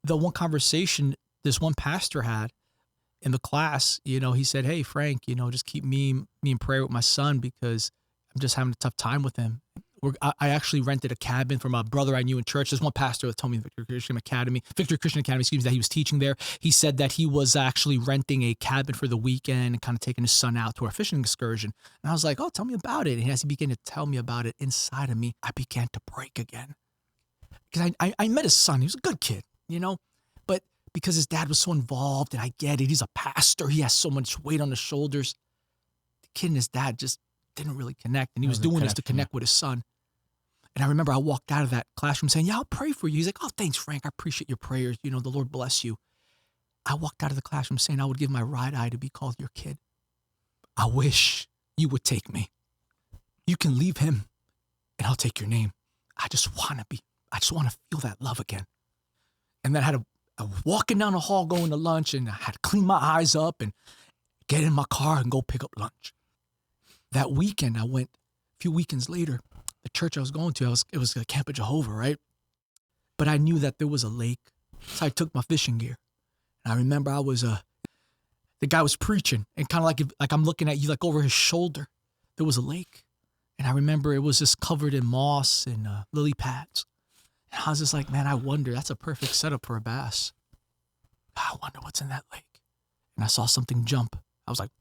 the one conversation this one pastor had in the class, he said, "Hey, Frank, just keep me in prayer with my son because I'm just having a tough time with him." I actually rented a cabin from a brother I knew in church. There's one pastor that told me Victory Christian Academy, excuse me, that he was teaching there. He said that he was actually renting a cabin for the weekend and kind of taking his son out to a fishing excursion. And I was like, "Oh, tell me about it." And as he began to tell me about it, inside of me, I began to break again. Because I met his son. He was a good kid, but because his dad was so involved, and I get it, he's a pastor. He has so much weight on his shoulders. The kid and his dad just didn't really connect. And he was doing this to connect with his son. And I remember I walked out of that classroom saying, "Yeah, I'll pray for you." He's like, "Oh, thanks, Frank. I appreciate your prayers. The Lord bless you." I walked out of the classroom saying I would give my right eye to be called your kid. I wish you would take me. You can leave him and I'll take your name. I just want to feel that love again. And then I was walking down the hall going to lunch, and I had to clean my eyes up and get in my car and go pick up lunch. That weekend, a few weekends later, the church I was going to, it was Camp of Jehovah, right? But I knew that there was a lake, so I took my fishing gear. And I remember the guy was preaching, and kind of like I'm looking at you, like over his shoulder, there was a lake. And I remember it was just covered in moss and lily pads. And I was just like, man, I wonder, that's a perfect setup for a bass. I wonder what's in that lake. And I saw something jump. I was like,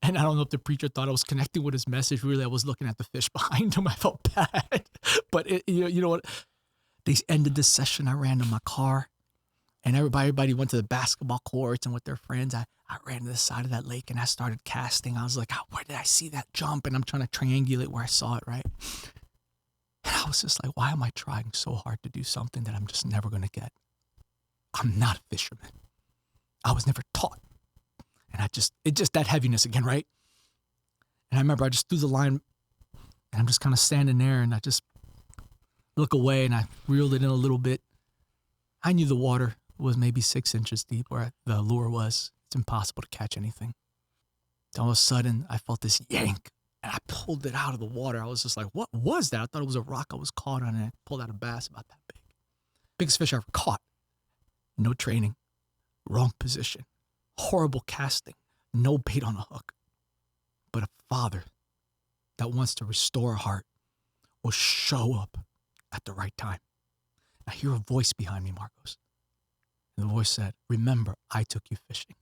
And I don't know if the preacher thought I was connecting with his message. Really, I was looking at the fish behind him. I felt bad. But you know what? They ended the session. I ran to my car, and everybody went to the basketball courts and with their friends. I ran to the side of that lake and I started casting. I was like, where did I see that jump? And I'm trying to triangulate where I saw it, right? And I was just like, why am I trying so hard to do something that I'm just never going to get? I'm not a fisherman. I was never taught. And it's just that heaviness again, right? And I remember I just threw the line, and I'm just kind of standing there, and I just look away, and I reeled it in a little bit. I knew the water was maybe 6 inches deep where the lure was. It's impossible to catch anything. All of a sudden, I felt this yank, and I pulled it out of the water. I was just like, what was that? I thought it was a rock I was caught on, and I pulled out a bass about that big. Biggest fish I ever caught. No training. Wrong position. Horrible casting. No bait on a hook. But a father that wants to restore a heart will show up at the right time. I hear a voice behind me, Marcos. And the voice said, remember, I took you fishing.